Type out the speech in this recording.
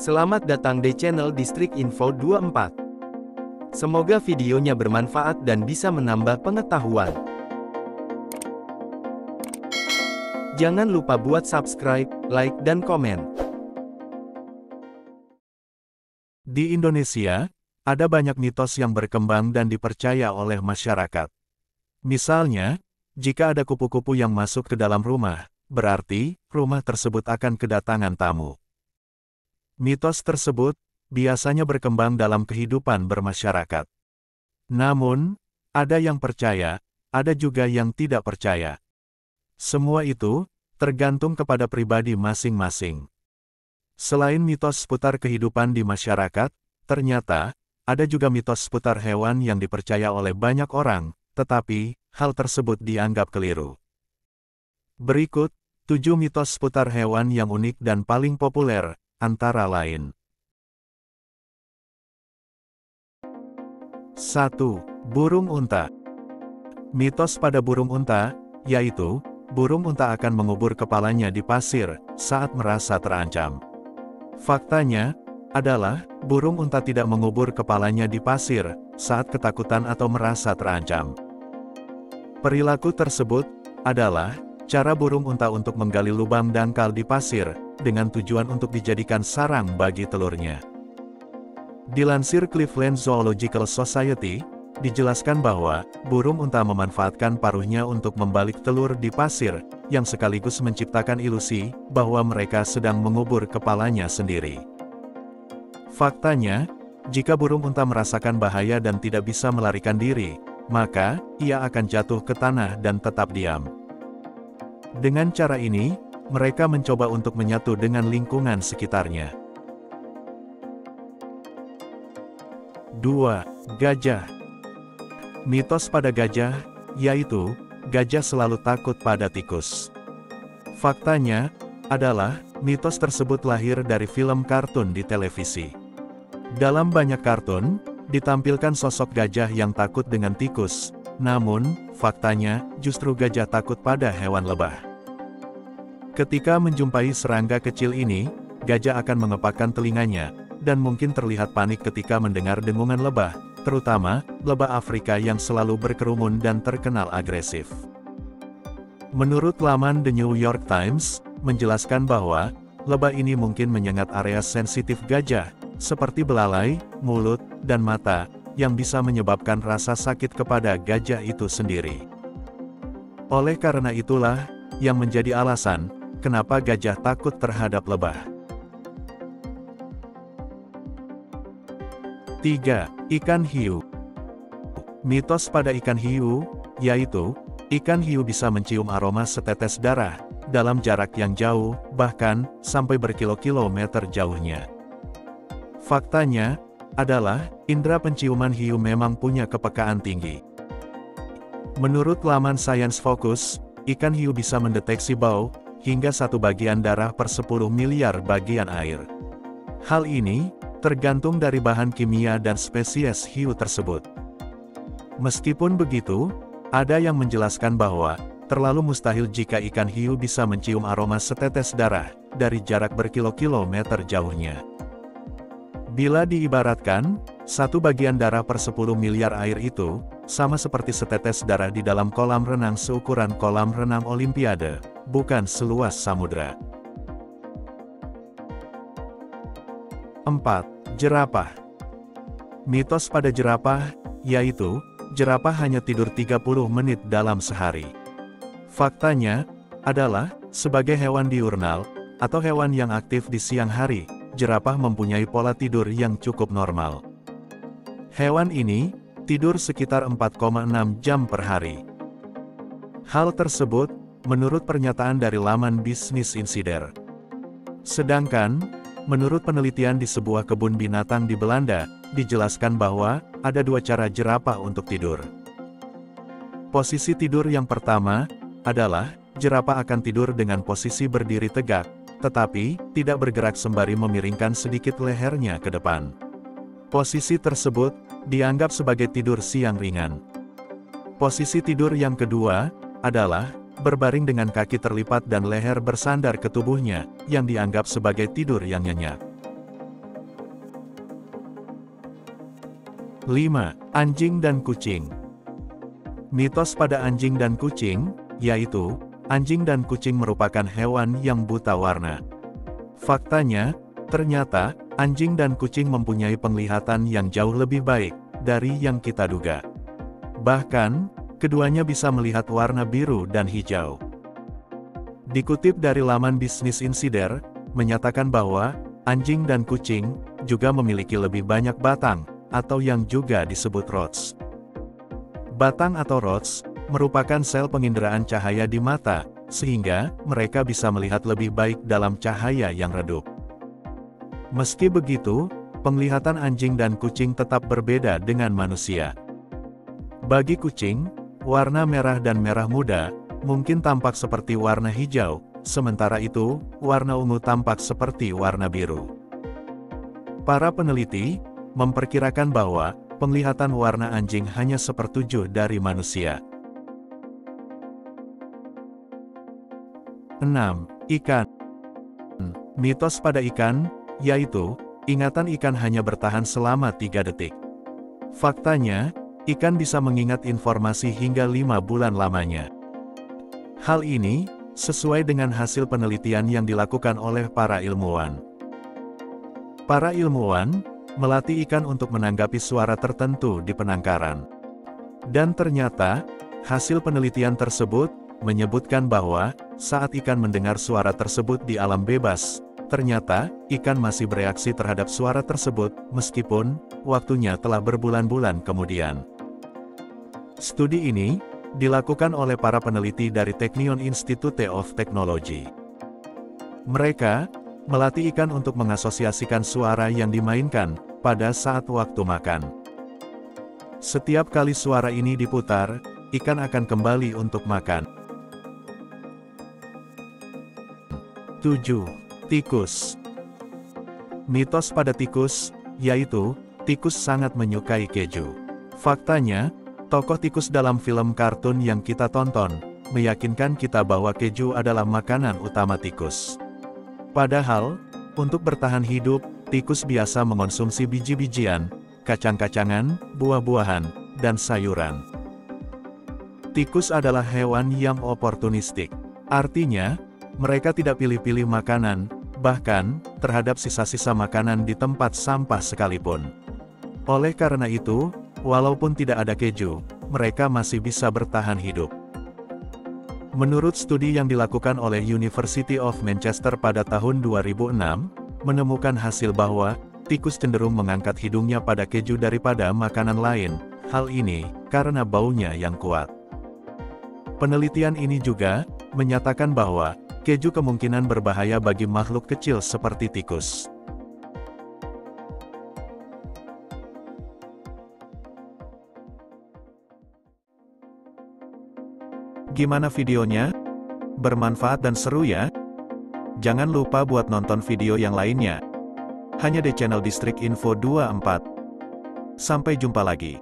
Selamat datang di channel Distrik Info 24. Semoga videonya bermanfaat dan bisa menambah pengetahuan. Jangan lupa buat subscribe, like, dan komen. Di Indonesia, ada banyak mitos yang berkembang dan dipercaya oleh masyarakat. Misalnya, jika ada kupu-kupu yang masuk ke dalam rumah, berarti rumah tersebut akan kedatangan tamu. Mitos tersebut biasanya berkembang dalam kehidupan bermasyarakat. Namun, ada yang percaya, ada juga yang tidak percaya. Semua itu tergantung kepada pribadi masing-masing. Selain mitos seputar kehidupan di masyarakat, ternyata ada juga mitos seputar hewan yang dipercaya oleh banyak orang, tetapi hal tersebut dianggap keliru. Berikut 7 mitos seputar hewan yang unik dan paling populer, antara lain. 1. Burung unta. Mitos pada burung unta, yaitu, burung unta akan mengubur kepalanya di pasir saat merasa terancam. Faktanya adalah, burung unta tidak mengubur kepalanya di pasir saat ketakutan atau merasa terancam. Perilaku tersebut adalah cara burung unta untuk menggali lubang dangkal di pasir, dengan tujuan untuk dijadikan sarang bagi telurnya. Dilansir Cleveland Zoological Society, dijelaskan bahwa burung unta memanfaatkan paruhnya untuk membalik telur di pasir, yang sekaligus menciptakan ilusi bahwa mereka sedang mengubur kepalanya sendiri. Faktanya, jika burung unta merasakan bahaya dan tidak bisa melarikan diri, maka ia akan jatuh ke tanah dan tetap diam. Dengan cara ini, mereka mencoba untuk menyatu dengan lingkungan sekitarnya. 2. Gajah. Mitos pada gajah, yaitu, gajah selalu takut pada tikus. Faktanya adalah, mitos tersebut lahir dari film kartun di televisi. Dalam banyak kartun, ditampilkan sosok gajah yang takut dengan tikus, namun, faktanya, justru gajah takut pada hewan lebah. Ketika menjumpai serangga kecil ini, gajah akan mengepakkan telinganya, dan mungkin terlihat panik ketika mendengar dengungan lebah, terutama lebah Afrika yang selalu berkerumun dan terkenal agresif. Menurut laman The New York Times, menjelaskan bahwa lebah ini mungkin menyengat area sensitif gajah, seperti belalai, mulut, dan mata, yang bisa menyebabkan rasa sakit kepada gajah itu sendiri. Oleh karena itulah, yang menjadi alasan kenapa gajah takut terhadap lebah. 3. Ikan hiu. Mitos pada ikan hiu, yaitu, ikan hiu bisa mencium aroma setetes darah, dalam jarak yang jauh, bahkan, sampai berkilo-kilometer jauhnya. Faktanya adalah, indera penciuman hiu memang punya kepekaan tinggi. Menurut laman Science Focus, ikan hiu bisa mendeteksi bau, hingga 1 bagian darah per 10 miliar bagian air. Hal ini tergantung dari bahan kimia dan spesies hiu tersebut. Meskipun begitu, ada yang menjelaskan bahwa terlalu mustahil jika ikan hiu bisa mencium aroma setetes darah dari jarak berkilo-kilometer jauhnya. Bila diibaratkan, 1 bagian darah per 10 miliar air itu sama seperti setetes darah di dalam kolam renang seukuran kolam renang Olimpiade, bukan seluas samudra. 4. Jerapah. Mitos pada jerapah, yaitu, jerapah hanya tidur 30 menit dalam sehari. Faktanya adalah, sebagai hewan diurnal, atau hewan yang aktif di siang hari, jerapah mempunyai pola tidur yang cukup normal. Hewan ini tidur sekitar 4,6 jam per hari. Hal tersebut menurut pernyataan dari laman Business Insider. Sedangkan, menurut penelitian di sebuah kebun binatang di Belanda, dijelaskan bahwa ada 2 cara jerapah untuk tidur. Posisi tidur yang pertama adalah, jerapah akan tidur dengan posisi berdiri tegak, tetapi tidak bergerak sembari memiringkan sedikit lehernya ke depan. Posisi tersebut dianggap sebagai tidur siang ringan. Posisi tidur yang kedua adalah berbaring dengan kaki terlipat dan leher bersandar ke tubuhnya, yang dianggap sebagai tidur yang nyenyak. 5. Anjing dan kucing. Mitos pada anjing dan kucing, yaitu, anjing dan kucing merupakan hewan yang buta warna. Faktanya, ternyata, anjing dan kucing mempunyai penglihatan yang jauh lebih baik dari yang kita duga. Bahkan, keduanya bisa melihat warna biru dan hijau. Dikutip dari laman Business Insider, menyatakan bahwa anjing dan kucing juga memiliki lebih banyak batang, atau yang juga disebut rods. Batang atau rods merupakan sel penginderaan cahaya di mata, sehingga mereka bisa melihat lebih baik dalam cahaya yang redup. Meski begitu, penglihatan anjing dan kucing tetap berbeda dengan manusia. Bagi kucing, warna merah dan merah muda mungkin tampak seperti warna hijau, sementara itu, warna ungu tampak seperti warna biru. Para peneliti memperkirakan bahwa penglihatan warna anjing hanya 1/7 dari manusia. 6. Ikan. Mitos pada ikan, yaitu, ingatan ikan hanya bertahan selama 3 detik. Faktanya, ikan bisa mengingat informasi hingga 5 bulan lamanya. Hal ini, sesuai dengan hasil penelitian yang dilakukan oleh para ilmuwan. Para ilmuwan melatih ikan untuk menanggapi suara tertentu di penangkaran. Dan ternyata, hasil penelitian tersebut menyebutkan bahwa, saat ikan mendengar suara tersebut di alam bebas, ternyata, ikan masih bereaksi terhadap suara tersebut, meskipun, waktunya telah berbulan-bulan kemudian. Studi ini, dilakukan oleh para peneliti dari Technion Institute of Technology. Mereka melatih ikan untuk mengasosiasikan suara yang dimainkan pada saat waktu makan. Setiap kali suara ini diputar, ikan akan kembali untuk makan. 7. Tikus. Mitos pada tikus, yaitu, tikus sangat menyukai keju. Faktanya, tokoh tikus dalam film kartun yang kita tonton, meyakinkan kita bahwa keju adalah makanan utama tikus. Padahal, untuk bertahan hidup, tikus biasa mengonsumsi biji-bijian, kacang-kacangan, buah-buahan, dan sayuran. Tikus adalah hewan yang oportunistik. Artinya, mereka tidak pilih-pilih makanan, bahkan, terhadap sisa-sisa makanan di tempat sampah sekalipun. Oleh karena itu, walaupun tidak ada keju, mereka masih bisa bertahan hidup. Menurut studi yang dilakukan oleh University of Manchester pada tahun 2006, menemukan hasil bahwa, tikus cenderung mengangkat hidungnya pada keju daripada makanan lain, hal ini, karena baunya yang kuat. Penelitian ini juga, menyatakan bahwa, keju kemungkinan berbahaya bagi makhluk kecil seperti tikus. Gimana videonya? Bermanfaat dan seru ya? Jangan lupa buat nonton video yang lainnya. Hanya di channel Distrik Info 24. Sampai jumpa lagi.